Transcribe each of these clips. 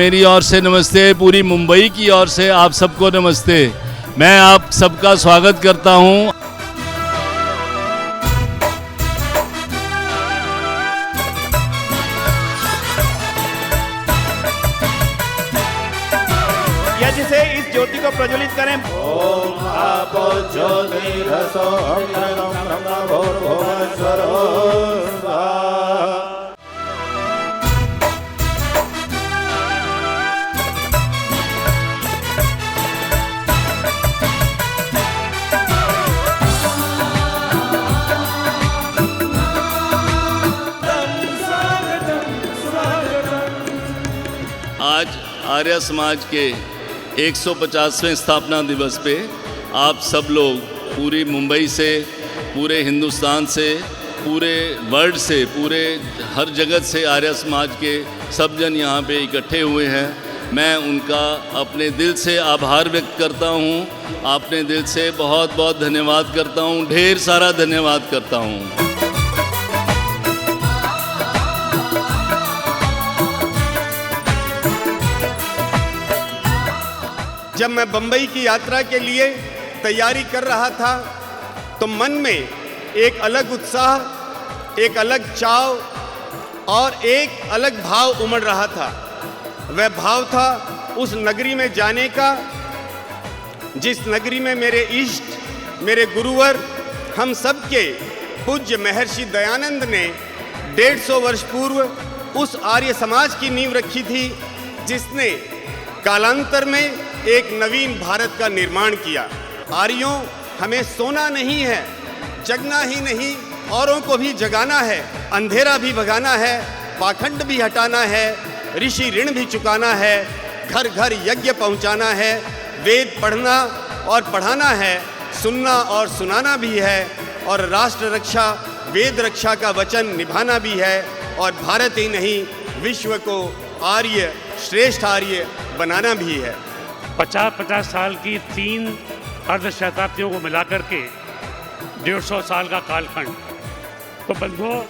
मेरी ओर से नमस्ते, पूरी मुंबई की ओर से आप सबको नमस्ते। मैं आप सबका स्वागत करता हूं। या जिसे इस ज्योति को प्रज्वलित करें। ओम आपो ज्योतिरसो अक्षरं ब्रह्म भूर्भुवस्वरो स्वाहा। आज आर्य समाज के 150वें स्थापना दिवस पे आप सब लोग पूरी मुंबई से, पूरे हिंदुस्तान से, पूरे वर्ल्ड से, पूरे हर जगत से आर्य समाज के सब जन यहाँ पे इकट्ठे हुए हैं। मैं उनका अपने दिल से आभार व्यक्त करता हूँ, अपने दिल से बहुत बहुत धन्यवाद करता हूँ, ढेर सारा धन्यवाद करता हूँ। जब मैं बंबई की यात्रा के लिए तैयारी कर रहा था तो मन में एक अलग उत्साह, एक अलग चाव और एक अलग भाव उमड़ रहा था। वह भाव था उस नगरी में जाने का जिस नगरी में मेरे इष्ट, मेरे गुरुवर, हम सबके पूज्य महर्षि दयानंद ने 150 वर्ष पूर्व उस आर्य समाज की नींव रखी थी जिसने कालांतर में एक नवीन भारत का निर्माण किया। आर्यों, हमें सोना नहीं है, जगना ही नहीं औरों को भी जगाना है, अंधेरा भी भगाना है, पाखंड भी हटाना है, ऋषि ऋण भी चुकाना है, घर घर यज्ञ पहुंचाना है, वेद पढ़ना और पढ़ाना है, सुनना और सुनाना भी है, और राष्ट्र रक्षा, वेद रक्षा का वचन निभाना भी है, और भारत ही नहीं विश्व को आर्य, श्रेष्ठ आर्य बनाना भी है। 50-50 साल की 3 अर्धशताब्दियों को मिलाकर के 150 साल का कालखंड। तो बंधुओं,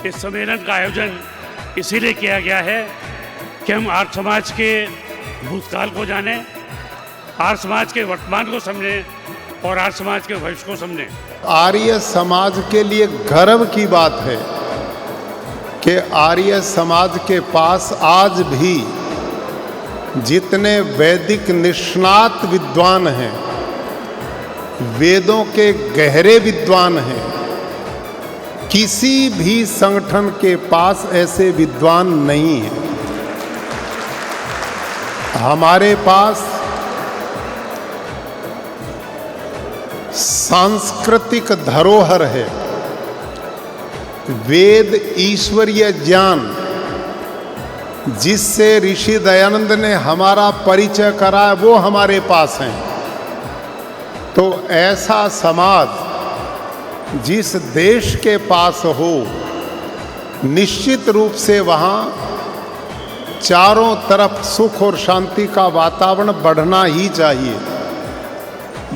इस सम्मेलन का आयोजन इसीलिए किया गया है कि हम आर्य समाज के भूतकाल को जानें, आर्य समाज के वर्तमान को समझें और आर्य समाज के भविष्य को समझें। आर्य समाज के लिए गर्व की बात है कि आर्य समाज के पास आज भी जितने वैदिक निष्णात विद्वान हैं, वेदों के गहरे विद्वान हैं, किसी भी संगठन के पास ऐसे विद्वान नहीं हैं। हमारे पास सांस्कृतिक धरोहर है, वेद ईश्वरीय ज्ञान जिससे ऋषि दयानंद ने हमारा परिचय कराया वो हमारे पास हैं। तो ऐसा समाज जिस देश के पास हो, निश्चित रूप से वहाँ चारों तरफ सुख और शांति का वातावरण बढ़ना ही चाहिए।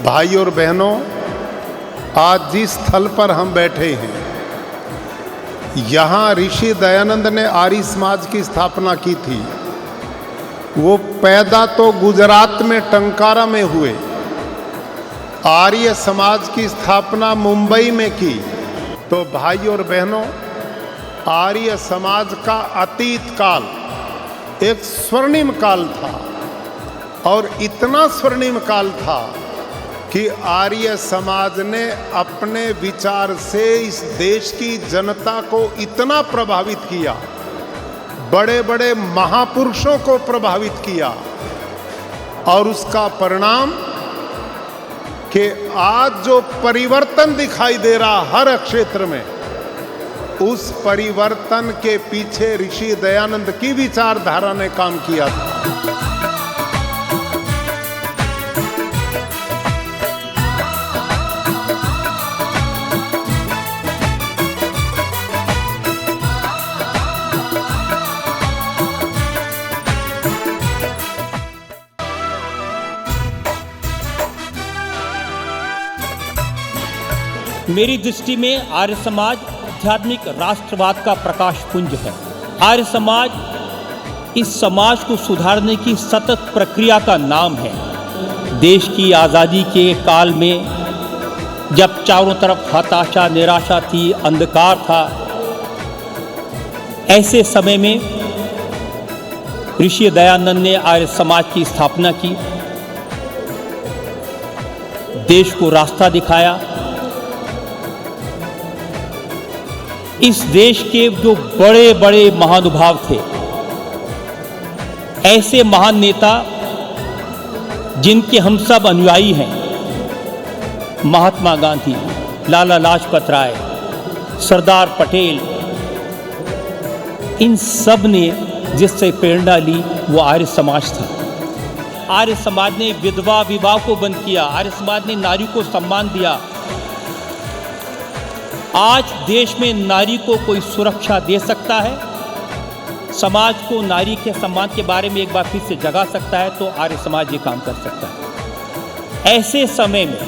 भाई और बहनों, आज जिस स्थल पर हम बैठे हैं, यहाँ ऋषि दयानंद ने आर्य समाज की स्थापना की थी। वो पैदा तो गुजरात में टंकारा में हुए, आर्य समाज की स्थापना मुंबई में की। तो भाई और बहनों, आर्य समाज का अतीत काल एक स्वर्णिम काल था, और इतना स्वर्णिम काल था कि आर्य समाज ने अपने विचार से इस देश की जनता को इतना प्रभावित किया, बड़े बड़े महापुरुषों को प्रभावित किया, और उसका परिणाम कि आज जो परिवर्तन दिखाई दे रहा हर क्षेत्र में, उस परिवर्तन के पीछे ऋषि दयानंद की विचारधारा ने काम किया था। मेरी दृष्टि में आर्य समाज आध्यात्मिक राष्ट्रवाद का प्रकाश पुंज है। आर्य समाज इस समाज को सुधारने की सतत प्रक्रिया का नाम है। देश की आज़ादी के काल में जब चारों तरफ हताशा, निराशा थी, अंधकार था, ऐसे समय में ऋषि दयानंद ने आर्य समाज की स्थापना की, देश को रास्ता दिखाया। इस देश के जो बड़े बड़े महानुभाव थे, ऐसे महान नेता जिनके हम सब अनुयायी हैं, महात्मा गांधी, लाला लाजपत राय, सरदार पटेल, इन सब ने जिससे प्रेरणा ली वो आर्य समाज था। आर्य समाज ने विधवा विवाह को बंद किया, आर्य समाज ने नारी को सम्मान दिया। आज देश में नारी को कोई सुरक्षा दे सकता है, समाज को नारी के सम्मान के बारे में एक बार फिर से जगा सकता है, तो आर्य समाज ये काम कर सकता है। ऐसे समय में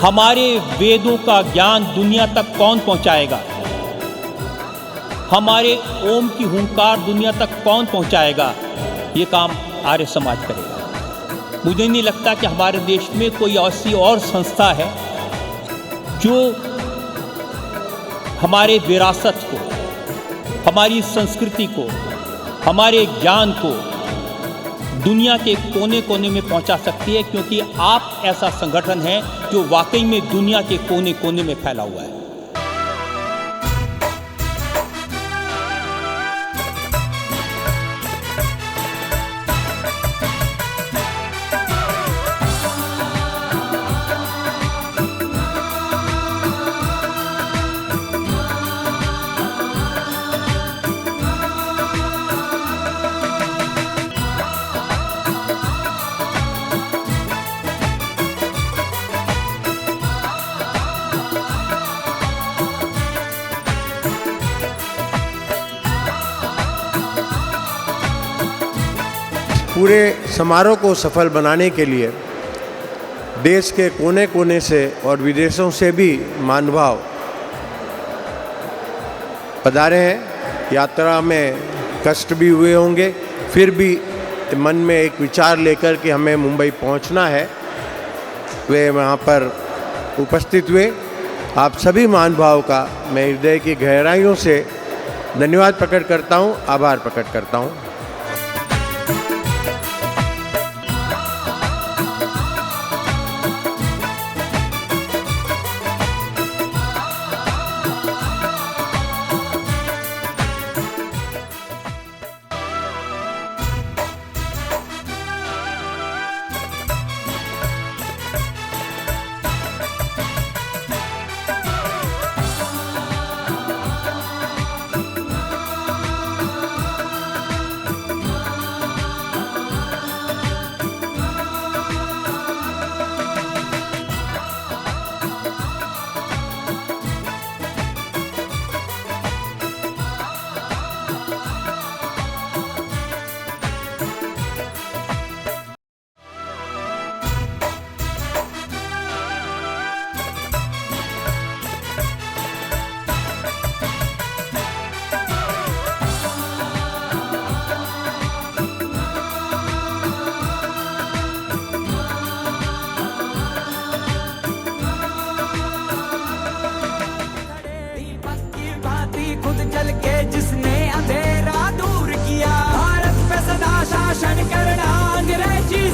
हमारे वेदों का ज्ञान दुनिया तक कौन पहुंचाएगा? हमारे ओम की हुंकार दुनिया तक कौन पहुंचाएगा? ये काम आर्य समाज करेगा। मुझे नहीं लगता कि हमारे देश में कोई ऐसी और संस्था है जो हमारे विरासत को, हमारी संस्कृति को, हमारे ज्ञान को दुनिया के कोने कोने में पहुंचा सकती है, क्योंकि आप ऐसा संगठन है जो वाकई में दुनिया के कोने कोने में फैला हुआ है। पूरे समारोह को सफल बनाने के लिए देश के कोने कोने से और विदेशों से भी महानुभाव पधारे हैं। यात्रा में कष्ट भी हुए होंगे, फिर भी मन में एक विचार लेकर कि हमें मुंबई पहुंचना है, वे वहां पर उपस्थित हुए। आप सभी महानुभावों का मैं हृदय की गहराइयों से धन्यवाद प्रकट करता हूं, आभार प्रकट करता हूं।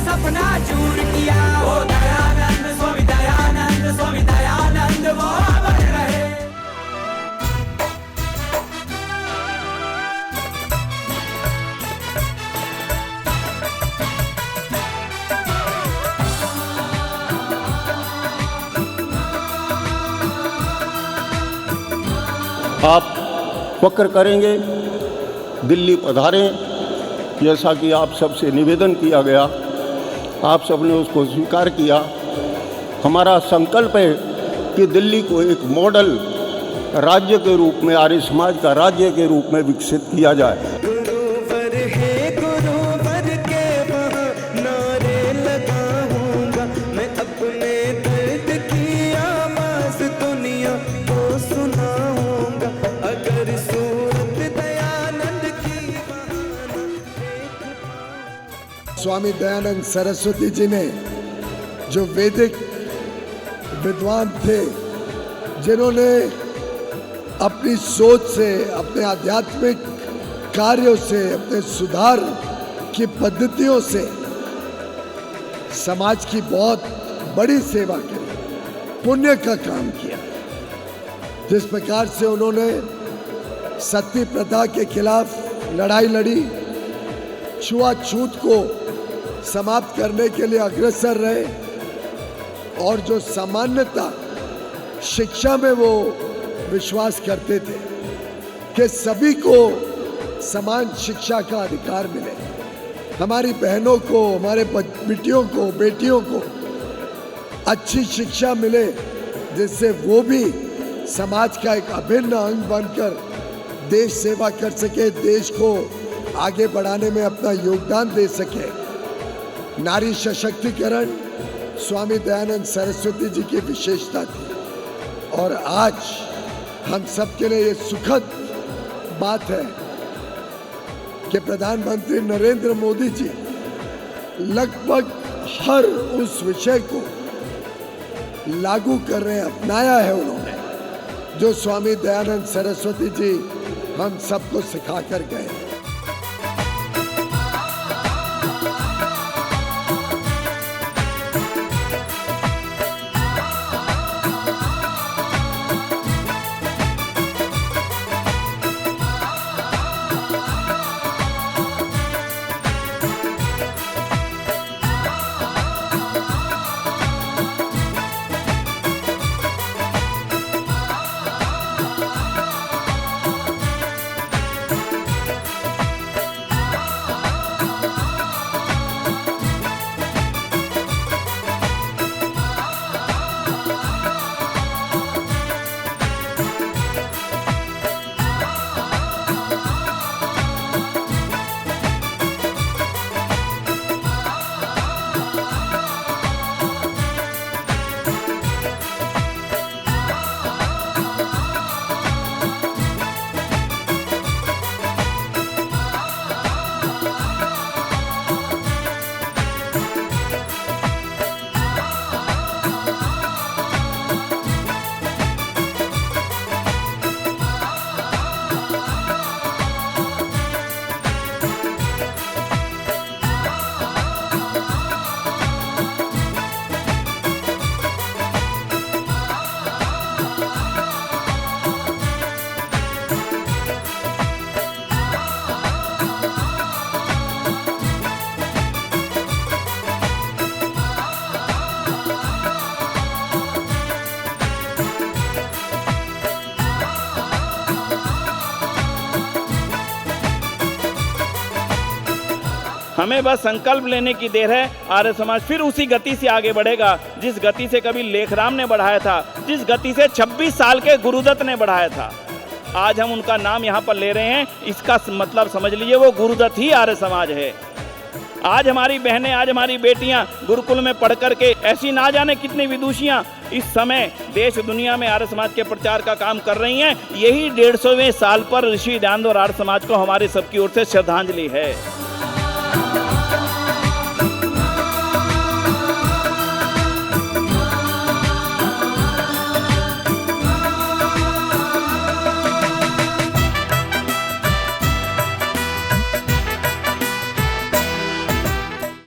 सपना चूर किया। वो दयानंद स्वामी दयानंद स्वामी दयानंद वो अमर रहे। आप फक्र करेंगे, दिल्ली पधारें, जैसा कि आप सबसे निवेदन किया गया, आप सबने उसको स्वीकार किया। हमारा संकल्प है कि दिल्ली को एक मॉडल राज्य के रूप में, आर्य समाज का राज्य के रूप में विकसित किया जाए। गुरुवर है गुरुवर के वहाँ नारे लगाऊंगा, मैं अपने दर्द की आवाज़ दुनिया को सुनाऊंगा। अगर सूरत दया स्वामी दयानंद सरस्वती जी ने, जो वैदिक विद्वान थे, जिन्होंने अपनी सोच से, अपने आध्यात्मिक कार्यों से, अपने सुधार की पद्धतियों से समाज की बहुत बड़ी सेवा करी, पुण्य का काम किया। जिस प्रकार से उन्होंने सती प्रथा के खिलाफ लड़ाई लड़ी, छुआछूत को समाप्त करने के लिए अग्रसर रहे, और जो सामान्यता शिक्षा में वो विश्वास करते थे कि सभी को समान शिक्षा का अधिकार मिले, हमारी बहनों को, हमारे बिटियों को, बेटियों को अच्छी शिक्षा मिले, जिससे वो भी समाज का एक अभिन्न अंग बनकर देश सेवा कर सके, देश को आगे बढ़ाने में अपना योगदान दे सके। नारी सशक्तिकरण स्वामी दयानंद सरस्वती जी की विशेषता थी, और आज हम सब के लिए ये सुखद बात है कि प्रधानमंत्री नरेंद्र मोदी जी लगभग हर उस विषय को लागू कर रहे हैं, अपनाया है उन्होंने, जो स्वामी दयानंद सरस्वती जी हम सबको सिखा कर गए। हमें बस संकल्प लेने की देर है। आर्य समाज फिर उसी गति से आगे बढ़ेगा जिस गति से कभी लेखराम ने बढ़ाया था, जिस गति से 26 साल के गुरुदत्त ने बढ़ाया था। आज हम उनका नाम यहाँ पर ले रहे हैं, इसका मतलब समझ लीजिए वो गुरुदत्त ही आर्य समाज है। आज हमारी बहनें, आज हमारी बेटियां गुरुकुल में पढ़ करके ऐसी ना जाने कितनी विदुषियां इस समय देश दुनिया में आर्य समाज के प्रचार का काम कर रही हैं। यही 150वें साल पर ऋषि दयानंद और आर्य समाज को हमारे सबकी ओर से श्रद्धांजलि है।